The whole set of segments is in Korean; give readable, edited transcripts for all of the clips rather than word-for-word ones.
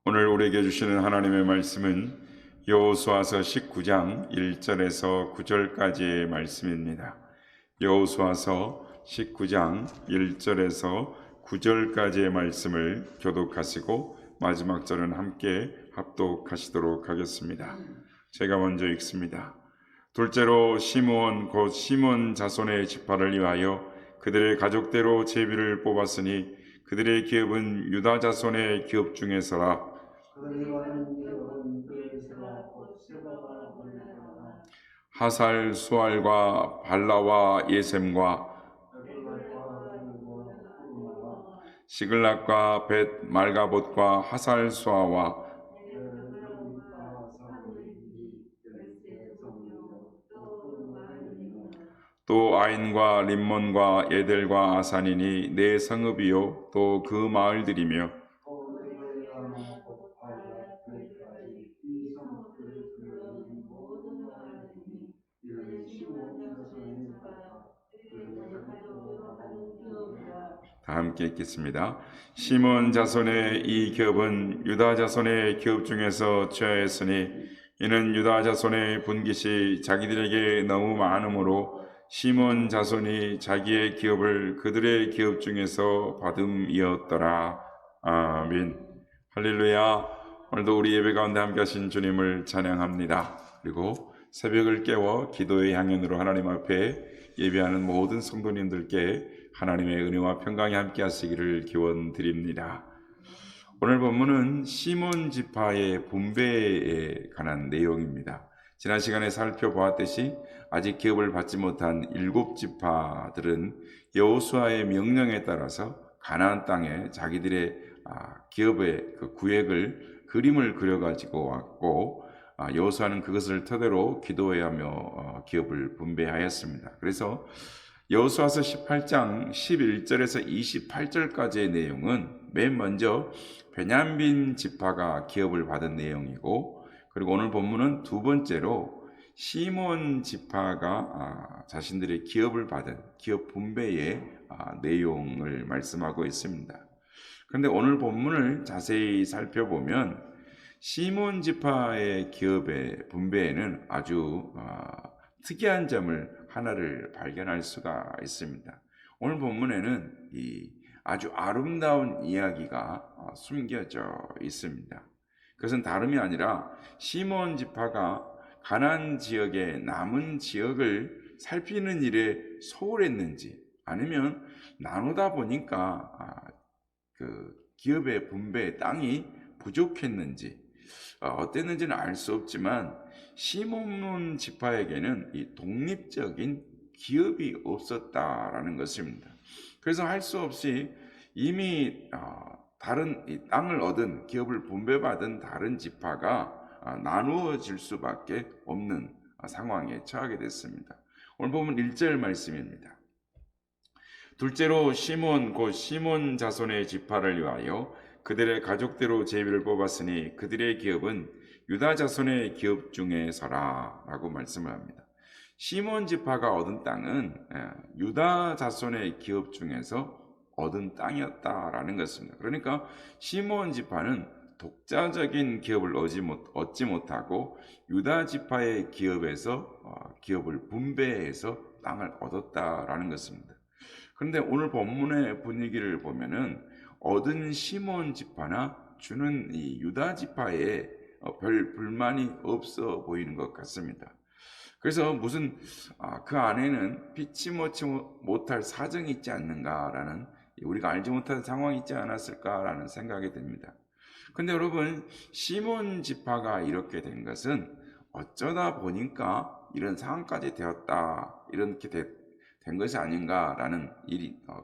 오늘 우리에게 주시는 하나님의 말씀은 여호수아서 19장 1절에서 9절까지의 말씀입니다. 여호수아서 19장 1절에서 9절까지의 말씀을 교독하시고 마지막 절은 함께 합독하시도록 하겠습니다. 제가 먼저 읽습니다. 둘째로 시므온 곧 시몬 자손의 지파를 위하여 그들의 가족대로 제비를 뽑았으니 그들의 기업은 유다 자손의 기업 중에서라. 하살 수알과 발라와 예셈과 시글락과 벳 말가봇과 하살 수아와 또 아인과 림몬과 에델과 아산이니 네 성읍이요 또 그 마을들이며 다 함께 읽겠습니다. 시몬 자손의 이 기업은 유다 자손의 기업 중에서 취하였으니 이는 유다 자손의 분깃이 자기들에게 너무 많으므로 시몬 자손이 자기의 기업을 그들의 기업 중에서 받음이었더라. 아멘. 할렐루야. 오늘도 우리 예배 가운데 함께 하신 주님을 찬양합니다. 그리고 새벽을 깨워 기도의 향연으로 하나님 앞에 예배하는 모든 성도님들께 하나님의 은혜와 평강이 함께 하시기를 기원드립니다. 오늘 본문은 시몬 지파의 분배에 관한 내용입니다. 지난 시간에 살펴보았듯이 아직 기업을 받지 못한 7지파들은 여호수아의 명령에 따라서 가나안 땅에 자기들의 기업의 그 구획을 그림을 그려가지고 왔고 여호수아는 그것을 토대로 기도하며 기업을 분배하였습니다. 그래서 여호수아서 18장 11절에서 28절까지의 내용은 맨 먼저 베냐민 지파가 기업을 받은 내용이고, 그리고 오늘 본문은 두 번째로 시몬 지파가 자신들의 기업을 받은 기업 분배의 내용을 말씀하고 있습니다. 그런데 오늘 본문을 자세히 살펴보면 시몬 지파의 기업의 분배에는 아주 특이한 점을 하나를 발견할 수가 있습니다. 오늘 본문에는 아주 아름다운 이야기가 숨겨져 있습니다. 그것은 다름이 아니라 시몬 지파가 가나안 지역의 남은 지역을 살피는 일에 소홀했는지, 아니면 나누다 보니까 그 기업의 분배의 땅이 부족했는지 어땠는지는 알 수 없지만 시몬 지파에게는 이 독립적인 기업이 없었다라는 것입니다. 그래서 할 수 없이 이미 다른 이 땅을 얻은 기업을 분배받은 다른 지파가 나누어질 수밖에 없는 상황에 처하게 됐습니다. 오늘 보면 1절 말씀입니다. 둘째로 시몬 곧 시몬 자손의 지파를 위하여 그들의 가족대로 제비를 뽑았으니 그들의 기업은 유다 자손의 기업 중에서라 라고 말씀을 합니다. 시몬 지파가 얻은 땅은 유다 자손의 기업 중에서 얻은 땅이었다라는 것입니다. 그러니까 시몬 지파는 독자적인 기업을 얻지 못하고 유다 지파의 기업에서 기업을 분배해서 땅을 얻었다라는 것입니다. 그런데 오늘 본문의 분위기를 보면은 얻은 시몬 지파나 주는 이 유다 지파에 별 불만이 없어 보이는 것 같습니다. 그래서 무슨 그 안에는 피치 못할 사정이 있지 않는가라는, 우리가 알지 못한 상황이 있지 않았을까라는 생각이 듭니다. 근데 여러분, 시몬 지파가 이렇게 된 것은 어쩌다 보니까 이런 상황까지 되었다, 이렇게 된 것이 아닌가라는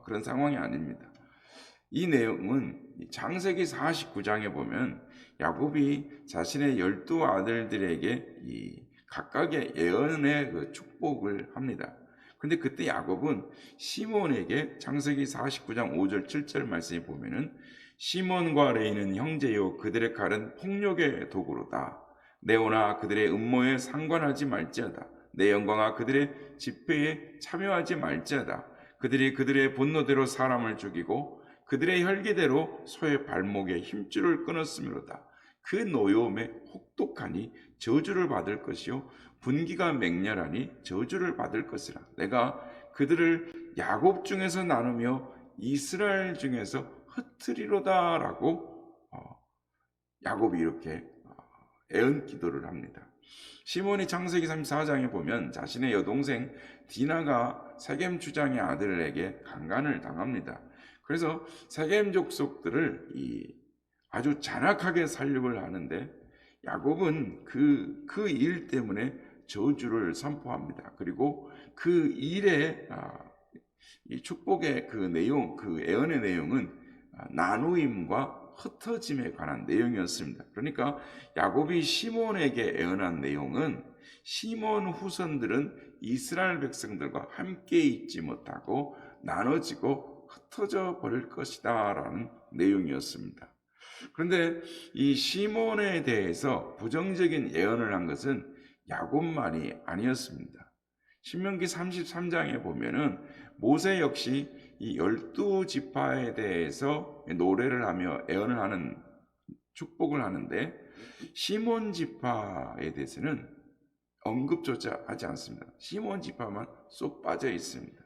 그런 상황이 아닙니다. 이 내용은 창세기 49장에 보면 야곱이 자신의 12아들들에게 각각의 예언의 그 축복을 합니다. 근데 그때 야곱은 시몬에게 창세기 49장 5절 7절 말씀에 보면은 시몬과 레이는 형제요 그들의 칼은 폭력의 도구로다. 네오나 그들의 음모에 상관하지 말지어다. 내 영광아 그들의 집회에 참여하지 말지어다. 그들이 그들의 분노대로 사람을 죽이고 그들의 혈기대로 소의 발목에 힘줄을 끊었으므로다. 그 노여움에 혹독하니 저주를 받을 것이요 분기가 맹렬하니 저주를 받을 것이라. 내가 그들을 야곱 중에서 나누며 이스라엘 중에서 흩트리로다라고 야곱이 이렇게 애언 기도를 합니다. 시몬이 창세기 34장에 보면 자신의 여동생 디나가 세겜 주장의 아들에게 강간을 당합니다. 그래서 세겜 족속들을 아주 잔악하게 살육을 하는데 야곱은 그 일 때문에 저주를 선포합니다. 그리고 그 일의 이 축복의 그 내용, 그 애언의 내용은 나누임과 흩어짐에 관한 내용이었습니다. 그러니까 야곱이 시몬에게 애언한 내용은 시몬 후손들은 이스라엘 백성들과 함께 있지 못하고 나눠지고 흩어져 버릴 것이다 라는 내용이었습니다. 그런데 이 시몬에 대해서 부정적인 예언을 한 것은 야곱만이 아니었습니다. 신명기 33장에 보면은 모세 역시 이 12지파에 대해서 노래를 하며 애언을 하는 축복을 하는데 시몬 지파에 대해서는 언급조차 하지 않습니다. 시몬 지파만 쏙 빠져 있습니다.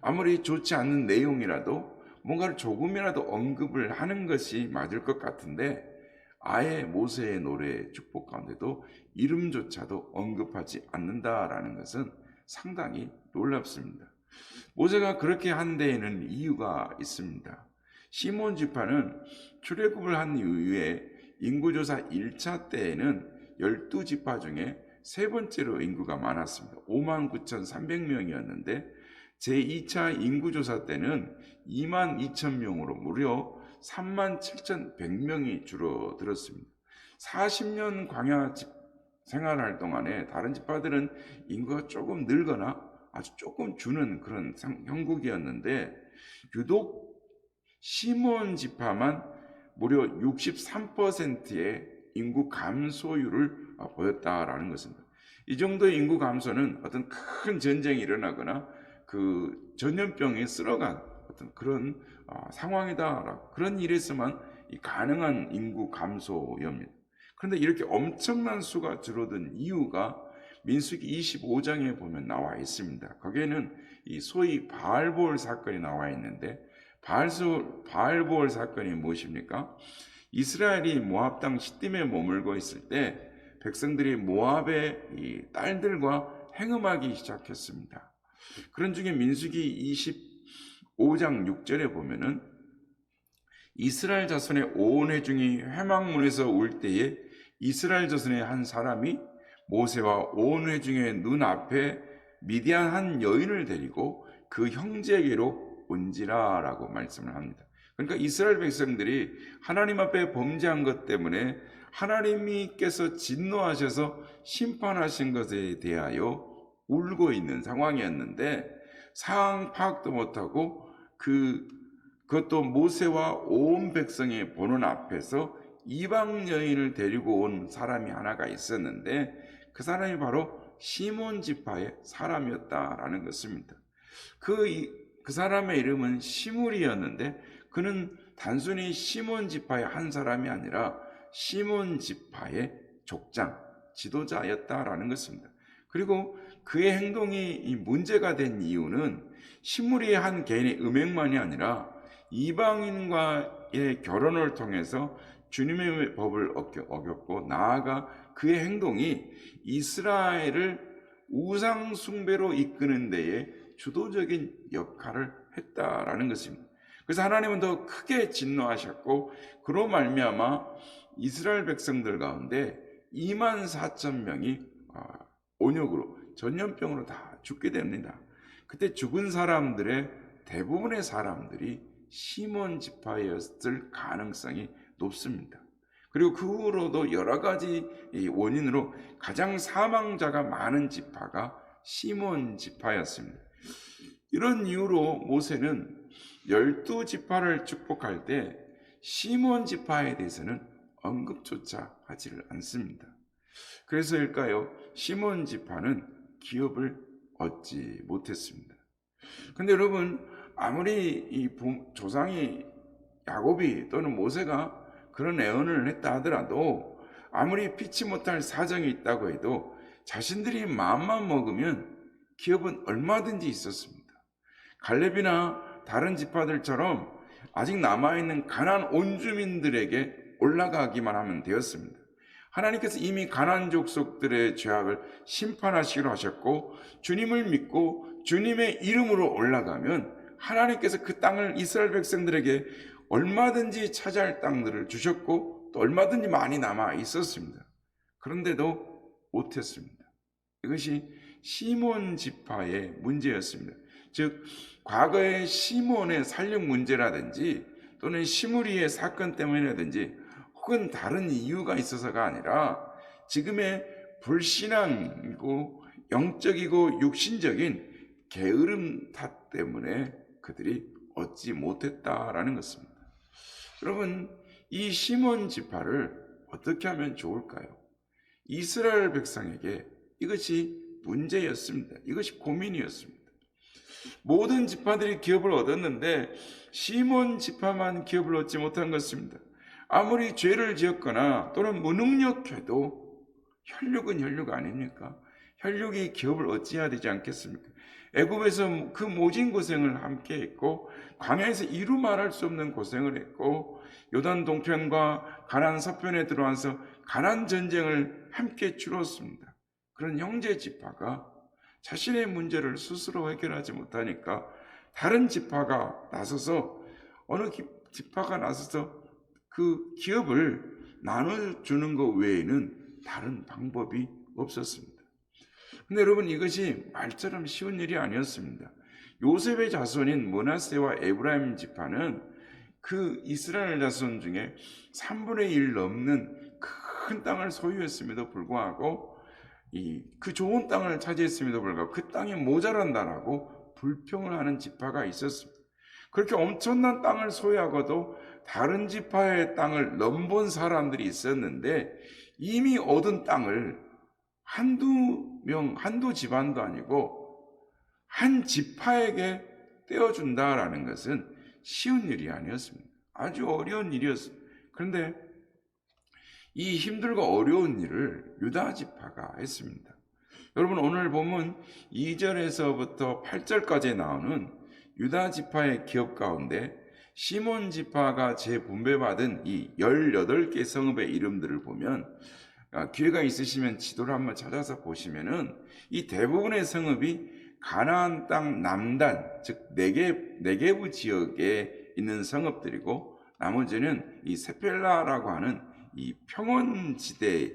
아무리 좋지 않은 내용이라도 뭔가를 조금이라도 언급을 하는 것이 맞을 것 같은데 아예 모세의 노래 축복 가운데도 이름조차도 언급하지 않는다라는 것은 상당히 놀랍습니다. 모세가 그렇게 한 데에는 이유가 있습니다. 시몬 지파는 출애굽을 한 이후에 인구조사 1차 때에는 12지파 중에 세 번째로 인구가 많았습니다. 59,300명이었는데 제2차 인구조사 때는 22,000명으로 무려 37,100명이 줄어들었습니다. 40년 광야 생활할 동안에 다른 지파들은 인구가 조금 늘거나 아주 조금 주는 그런 형국이었는데 유독 시몬 지파만 무려 63%의 인구 감소율을 보였다라는 것입니다. 이 정도의 인구 감소는 어떤 큰 전쟁이 일어나거나 그 전염병에 쓸어간 어떤 그런 상황이다. 그런 일에서만 가능한 인구 감소입니다. 그런데 이렇게 엄청난 수가 줄어든 이유가 민수기 25장에 보면 나와 있습니다. 거기에는 이 소위 바알보올 사건이 나와 있는데 바알보올 사건이 무엇입니까? 이스라엘이 모압 땅 시딤에 머물고 있을 때 백성들이 모압의 이 딸들과 행음하기 시작했습니다. 그런 중에 민수기 25장 6절에 보면은 이스라엘 자손의 온 회중이 회막문에서 올 때에 이스라엘 자손의 한 사람이 모세와 온 회중의 눈앞에 미디안 한 여인을 데리고 그 형제에게로 온지라라고 말씀을 합니다. 그러니까 이스라엘 백성들이 하나님 앞에 범죄한 것 때문에 하나님께서 진노하셔서 심판하신 것에 대하여 울고 있는 상황이었는데 상황 파악도 못하고 그것도 모세와 온 백성이 보는 앞에서 이방 여인을 데리고 온 사람이 하나가 있었는데 그 사람이 바로 시몬 지파의 사람이었다라는 것입니다. 그 사람의 이름은 시므리였는데 그는 단순히 시몬 지파의 한 사람이 아니라 시몬 지파의 족장, 지도자였다라는 것입니다. 그리고 그의 행동이 문제가 된 이유는 시므리의 한 개인의 음행만이 아니라 이방인과의 결혼을 통해서 주님의 법을 어겼고 나아가 그의 행동이 이스라엘을 우상 숭배로 이끄는 데에 주도적인 역할을 했다라는 것입니다. 그래서 하나님은 더 크게 진노하셨고 그로 말미암아 이스라엘 백성들 가운데 24,000명이 온역으로 전염병으로 다 죽게 됩니다. 그때 죽은 사람들의 대부분의 사람들이 시몬 지파였을 가능성이 높습니다. 그리고 그 후로도 여러 가지 원인으로 가장 사망자가 많은 지파가 시몬 지파였습니다. 이런 이유로 모세는 12지파를 축복할 때 시몬 지파에 대해서는 언급조차 하지를 않습니다. 그래서일까요? 시몬 지파는 기업을 얻지 못했습니다. 근데 여러분, 아무리 조상이 야곱이 또는 모세가 그런 애언을 했다 하더라도, 아무리 피치 못할 사정이 있다고 해도 자신들이 마음만 먹으면 기업은 얼마든지 있었습니다. 갈렙이나 다른 지파들처럼 아직 남아있는 가나안 온주민들에게 올라가기만 하면 되었습니다. 하나님께서 이미 가나안 족속들의 죄악을 심판하시기로 하셨고, 주님을 믿고 주님의 이름으로 올라가면 하나님께서 그 땅을 이스라엘 백성들에게 얼마든지 차지할 땅들을 주셨고, 또 얼마든지 많이 남아 있었습니다. 그런데도 못했습니다. 이것이 시몬 지파의 문제였습니다. 즉, 과거의 시몬의 살육 문제라든지 또는 시므리의 사건 때문이라든지 혹은 다른 이유가 있어서가 아니라 지금의 불신앙이고 영적이고 육신적인 게으름 탓 때문에 그들이 얻지 못했다라는 것입니다. 여러분, 이 시몬 지파를 어떻게 하면 좋을까요? 이스라엘 백성에게 이것이 문제였습니다. 이것이 고민이었습니다. 모든 지파들이 기업을 얻었는데 시몬 지파만 기업을 얻지 못한 것입니다. 아무리 죄를 지었거나 또는 무능력해도 혈육은 혈육 아닙니까? 혈육이 기업을 어찌해야 되지 않겠습니까? 애굽에서 그 모진 고생을 함께 했고, 광야에서 이루 말할 수 없는 고생을 했고, 요단 동편과 가나안 서편에 들어와서 가나안 전쟁을 함께 치렀습니다. 그런 형제 지파가 자신의 문제를 스스로 해결하지 못하니까 다른 지파가 나서서, 어느 지파가 나서서 그 기업을 나눠주는 것 외에는 다른 방법이 없었습니다. 근데 여러분, 이것이 말처럼 쉬운 일이 아니었습니다. 요셉의 자손인 므낫세와 에브라임 지파는 그 이스라엘 자손 중에 3분의 1 넘는 큰 땅을 소유했음에도 불구하고, 그 좋은 땅을 차지했음에도 불구하고 그 땅이 모자란다라고 불평을 하는 지파가 있었습니다. 그렇게 엄청난 땅을 소유하고도 다른 지파의 땅을 넘본 사람들이 있었는데, 이미 얻은 땅을 한두 집안도 아니고 한 지파에게 떼어준다라는 것은 쉬운 일이 아니었습니다. 아주 어려운 일이었습니다. 그런데 이 힘들고 어려운 일을 유다 지파가 했습니다. 여러분, 오늘 보면 2절에서부터 8절까지 나오는 유다 지파의 기업 가운데 시몬 지파가 재분배받은 이 18개 성읍의 이름들을 보면, 기회가 있으시면 지도를 한번 찾아서 보시면은 이 대부분의 성읍이 가나안 땅 남단, 즉 네게브 지역에 있는 성읍들이고, 나머지는 이 세펠라라고 하는 이 평원지대에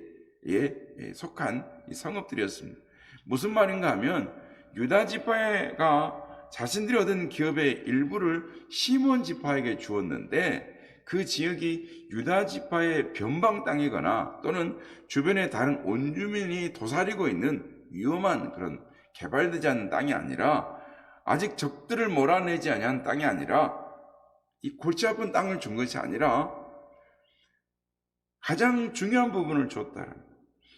속한 이 성읍들이었습니다. 무슨 말인가 하면, 유다 지파가 자신들이 얻은 기업의 일부를 시몬 지파에게 주었는데, 그 지역이 유다 지파의 변방 땅이거나 또는 주변에 다른 온주민이 도사리고 있는 위험한 그런 개발되지 않은 땅이 아니라, 아직 적들을 몰아내지 아니한 땅이 아니라, 이 골치 아픈 땅을 준 것이 아니라 가장 중요한 부분을 줬다.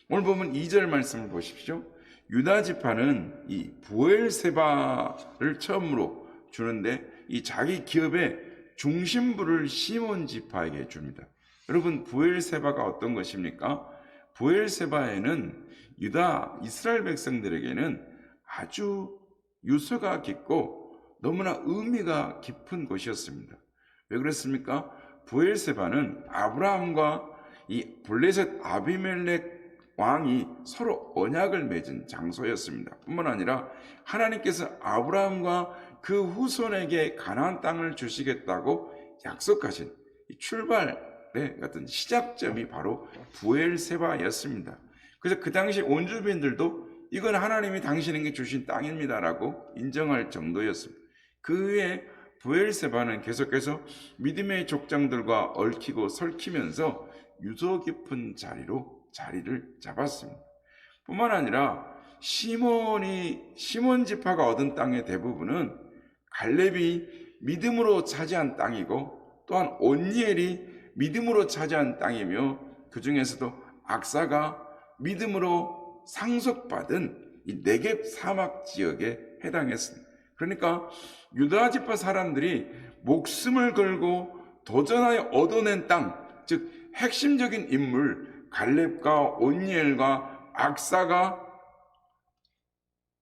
오늘 보면 2절 말씀을 보십시오. 유다 지파는 이 브엘세바를 처음으로 주는데, 이 자기 기업의 중심부를 시몬 지파에게 줍니다. 여러분, 브엘세바가 어떤 것입니까? 브엘세바에는 유다 이스라엘 백성들에게는 아주 유서가 깊고 너무나 의미가 깊은 곳이었습니다. 왜 그렇습니까? 브엘세바는 아브라함과 이 블레셋 아비멜렉 왕이 서로 언약을 맺은 장소였습니다. 뿐만 아니라 하나님께서 아브라함과 그 후손에게 가나안 땅을 주시겠다고 약속하신 출발의 같은 시작점이 바로 브엘세바였습니다. 그래서 그 당시 온주민들도 이건 하나님이 당신에게 주신 땅입니다라고 인정할 정도였습니다. 그 후에 브엘세바는 계속해서 믿음의 족장들과 얽히고 설키면서 유서 깊은 자리를 잡았습니다. 뿐만 아니라 시몬 지파가 얻은 땅의 대부분은 갈렙이 믿음으로 차지한 땅이고, 또한 온니엘이 믿음으로 차지한 땅이며, 그 중에서도 악사가 믿음으로 상속받은 이 네겝 사막 지역에 해당했습니다. 그러니까 유다 지파 사람들이 목숨을 걸고 도전하여 얻어낸 땅, 즉 핵심적인 인물 갈렙과 온니엘과 악사가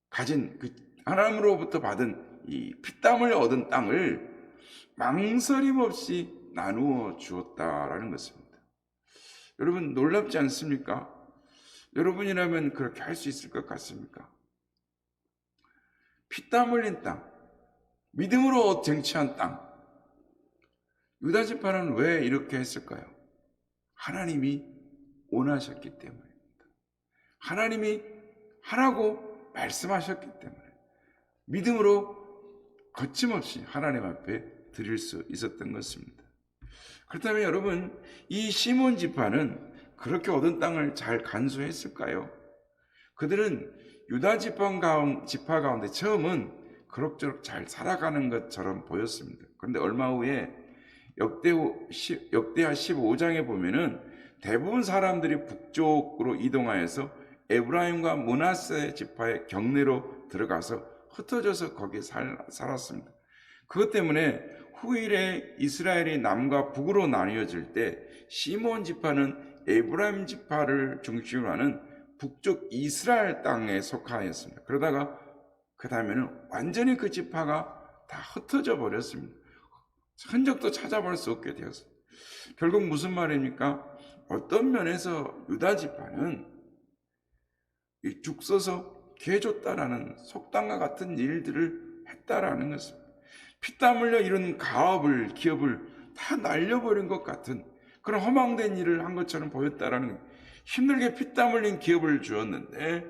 가진 그 하나님으로부터 받은 이 피땀을 얻은 땅을 망설임 없이 나누어 주었다라는 것입니다. 여러분 놀랍지 않습니까? 여러분이라면 그렇게 할 수 있을 것 같습니까? 피땀 흘린 땅, 믿음으로 쟁취한 땅. 유다 지파는 왜 이렇게 했을까요? 하나님이 원하셨기 때문입니다. 하나님이 하라고 말씀하셨기 때문에 믿음으로 거침없이 하나님 앞에 드릴 수 있었던 것입니다. 그렇다면 여러분, 이 시몬 지파는 그렇게 얻은 땅을 잘 간수했을까요? 그들은 유다 지파 가운데 처음은 그럭저럭 잘 살아가는 것처럼 보였습니다. 그런데 얼마 후에 역대하 15장에 보면은 대부분 사람들이 북쪽으로 이동하여서 에브라임과 므낫세 지파의 경내로 들어가서 흩어져서 거기에 살았습니다. 그것 때문에 후일에 이스라엘이 남과 북으로 나뉘어질 때 시몬 지파는 에브라임 지파를 중심으로 하는 북쪽 이스라엘 땅에 속하였습니다. 그러다가 그 다음에는 완전히 그 지파가 다 흩어져 버렸습니다. 흔적도 찾아볼 수 없게 되었습니다. 결국 무슨 말입니까? 어떤 면에서 유다 지파는 죽 써서 개 줬다라는 속담과 같은 일들을 했다라는 것입니다. 피땀 흘려 이룬 가업을, 기업을 다 날려버린 것 같은 그런 허망된 일을 한 것처럼 보였다라는 거예요. 힘들게 피땀 흘린 기업을 주었는데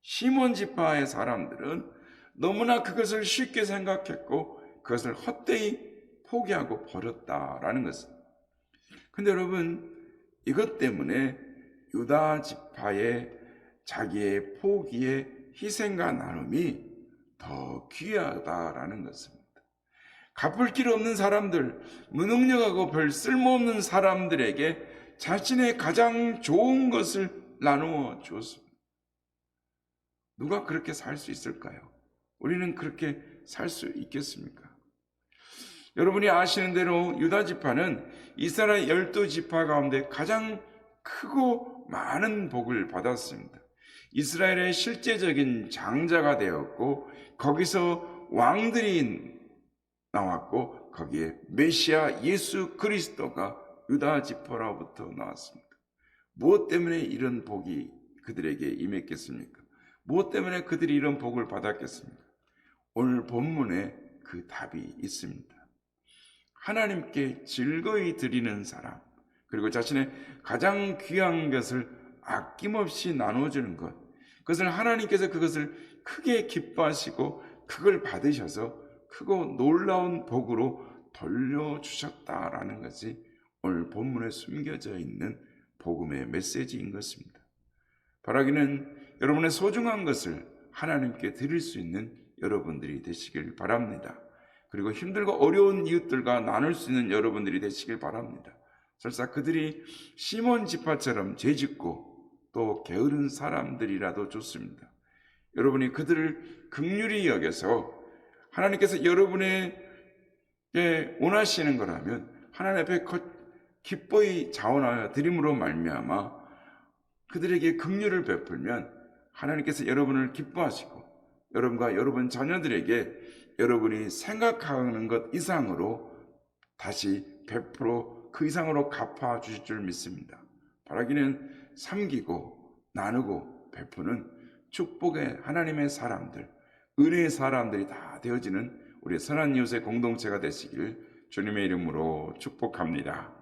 시몬 지파의 사람들은 너무나 그것을 쉽게 생각했고 그것을 헛되이 포기하고 버렸다라는 것입니다. 근데 여러분, 이것 때문에 유다 지파의 자기의 포기의 희생과 나눔이 더 귀하다라는 것입니다. 갚을 길 없는 사람들, 무능력하고 별 쓸모없는 사람들에게 자신의 가장 좋은 것을 나누어 주었습니다. 누가 그렇게 살 수 있을까요? 우리는 그렇게 살 수 있겠습니까? 여러분이 아시는 대로 유다 지파는 이스라엘 12지파 가운데 가장 크고 많은 복을 받았습니다. 이스라엘의 실제적인 장자가 되었고 거기서 왕들이 나왔고 거기에 메시아 예수 그리스도가 유다 지파로부터 나왔습니다. 무엇 때문에 이런 복이 그들에게 임했겠습니까? 무엇 때문에 그들이 이런 복을 받았겠습니까? 오늘 본문에 그 답이 있습니다. 하나님께 즐거이 드리는 사람, 그리고 자신의 가장 귀한 것을 아낌없이 나눠주는 것, 그것을 하나님께서 그것을 크게 기뻐하시고 그걸 받으셔서 크고 놀라운 복으로 돌려주셨다라는 것이 오늘 본문에 숨겨져 있는 복음의 메시지인 것입니다. 바라기는 여러분의 소중한 것을 하나님께 드릴 수 있는 여러분들이 되시길 바랍니다. 그리고 힘들고 어려운 이웃들과 나눌 수 있는 여러분들이 되시길 바랍니다. 설사 그들이 시몬 지파처럼 죄짓고 또 게으른 사람들이라도 좋습니다. 여러분이 그들을 긍휼히 여겨서 하나님께서 여러분에게 원하시는 거라면 하나님 앞에 기뻐히 자원하여 드림으로 말미암아 그들에게 긍휼을 베풀면 하나님께서 여러분을 기뻐하시고 여러분과 여러분 자녀들에게 여러분이 생각하는 것 이상으로 다시 베풀어 그 이상으로 갚아 주실 줄 믿습니다. 바라기는 섬기고 나누고 베푸는 축복의 하나님의 사람들, 은혜의 사람들이 다 되어지는 우리 선한 이웃의 공동체가 되시길 주님의 이름으로 축복합니다.